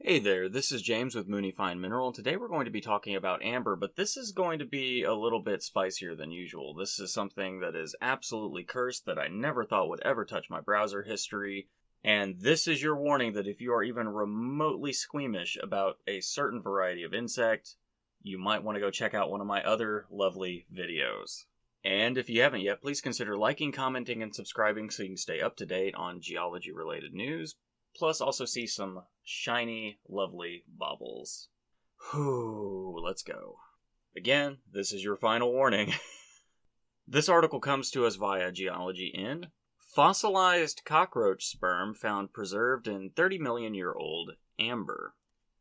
Hey there, this is James with Mooney Fine Mineral, and today we're going to be talking about amber, but this is going to be a little bit spicier than usual. This is something that is absolutely cursed that I never thought would ever touch my browser history, and this is your warning that if you are even remotely squeamish about a certain variety of insect, you might want to go check out one of my other lovely videos. And if you haven't yet, please consider liking, commenting, and subscribing so you can stay up to date on geology-related news. Plus, also see some shiny, lovely baubles. Whew, let's go. Again, this is your final warning. This article comes to us via Geology In. Fossilized cockroach sperm found preserved in 30 million year old amber.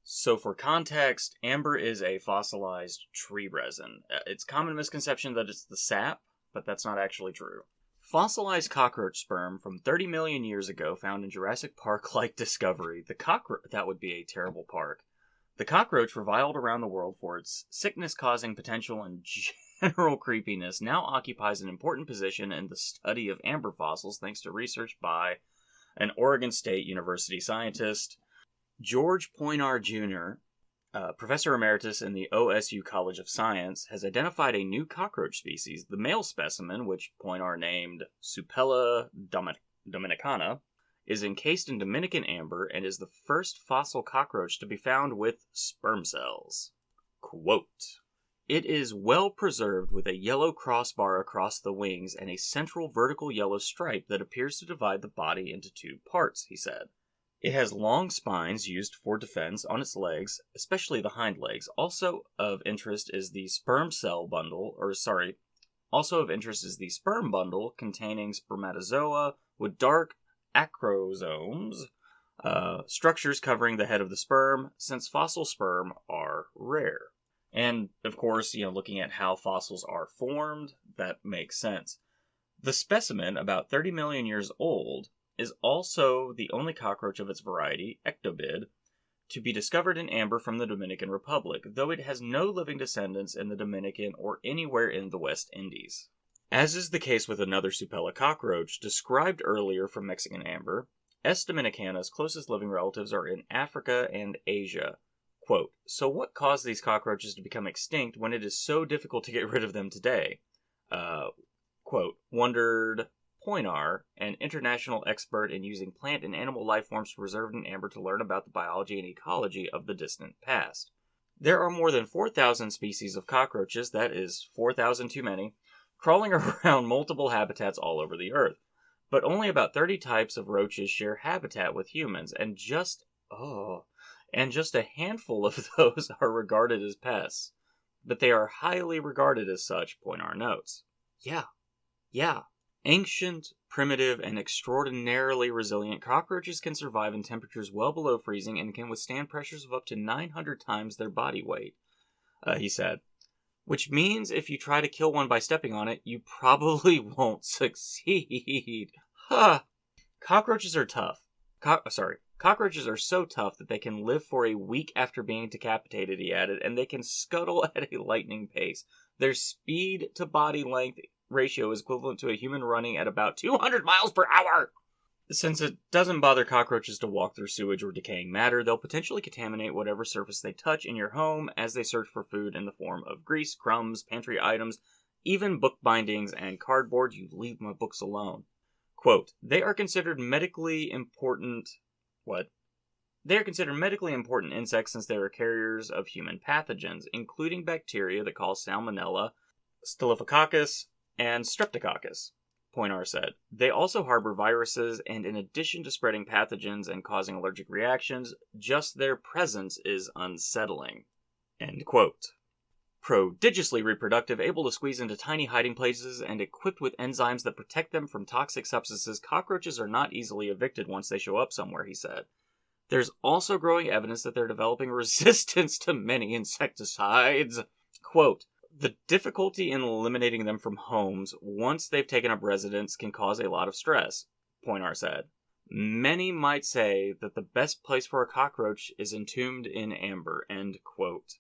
So for context, amber is a fossilized tree resin. It's a common misconception that it's the sap, but that's not actually true. Fossilized cockroach sperm from 30 million years ago found in Jurassic Park-like discovery. That would be a terrible park. The cockroach, reviled around the world for its sickness-causing potential and general creepiness, now occupies an important position in the study of amber fossils thanks to research by an Oregon State University scientist, George Poinar Jr., Professor Emeritus in the OSU College of Science, has identified a new cockroach species. The male specimen, which Poinar named Supella dominicana, is encased in Dominican amber and is the first fossil cockroach to be found with sperm cells. Quote, "It is well preserved with a yellow crossbar across the wings and a central vertical yellow stripe that appears to divide the body into two parts," he said. It has long spines used for defense on its legs, especially the hind legs. Also of interest is the sperm bundle containing spermatozoa with dark acrosomes, structures covering the head of the sperm, since fossil sperm are rare. And, of course, looking at how fossils are formed, that makes sense. The specimen, about 30 million years old, is also the only cockroach of its variety, Ectobid, to be discovered in amber from the Dominican Republic, though it has no living descendants in the Dominican or anywhere in the West Indies. As is the case with another Supella cockroach, described earlier from Mexican amber, S. dominicana's closest living relatives are in Africa and Asia. Quote, "So what caused these cockroaches to become extinct when it is so difficult to get rid of them today?" Quote, wondered Poinar, an international expert in using plant and animal life forms preserved in amber to learn about the biology and ecology of the distant past. There are more than 4,000 species of cockroaches, that is 4,000 too many, crawling around multiple habitats all over the earth. But only about 30 types of roaches share habitat with humans, and just a handful of those are regarded as pests. But they are highly regarded as such, Poinar notes. Yeah. Ancient, primitive, and extraordinarily resilient cockroaches can survive in temperatures well below freezing and can withstand pressures of up to 900 times their body weight, he said. Which means if you try to kill one by stepping on it, you probably won't succeed. Cockroaches are tough. Cockroaches are so tough that they can live for a week after being decapitated, he added, and they can scuttle at a lightning pace. Their speed to body length ratio is equivalent to a human running at about 200 miles per hour. Since it doesn't bother cockroaches to walk through sewage or decaying matter, they'll potentially contaminate whatever surface they touch in your home as they search for food in the form of grease, crumbs, pantry items, even book bindings and cardboard. You leave my books alone. Quote, They are considered medically important insects since they are carriers of human pathogens, including bacteria that cause Salmonella, Staphylococcus, and Streptococcus, Poinar said. They also harbor viruses, and in addition to spreading pathogens and causing allergic reactions, just their presence is unsettling. End quote. Prodigiously reproductive, able to squeeze into tiny hiding places, and equipped with enzymes that protect them from toxic substances, cockroaches are not easily evicted once they show up somewhere, he said. There's also growing evidence that they're developing resistance to many insecticides. Quote, The difficulty in eliminating them from homes once they've taken up residence can cause a lot of stress, Poinar said. Many might say that the best place for a cockroach is entombed in amber, end quote.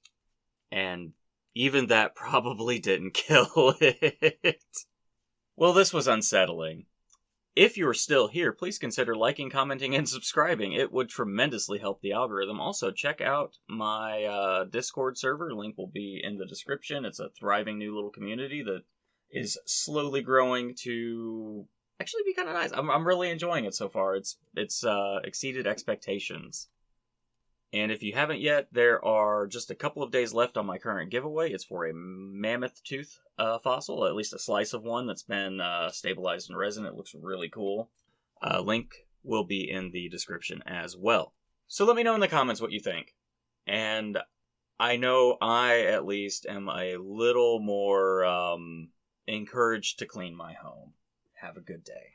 And even that probably didn't kill it. Well, this was unsettling. If you're still here, please consider liking, commenting, and subscribing. It would tremendously help the algorithm. Also, check out my Discord server. Link will be in the description. It's a thriving new little community that is slowly growing to actually be kind of nice. I'm really enjoying it so far. It's exceeded expectations. And if you haven't yet, there are just a couple of days left on my current giveaway. It's for a mammoth tooth fossil, at least a slice of one that's been stabilized in resin. It looks really cool. Link will be in the description as well. So let me know in the comments what you think. And I know I, at least, am a little more encouraged to clean my home. Have a good day.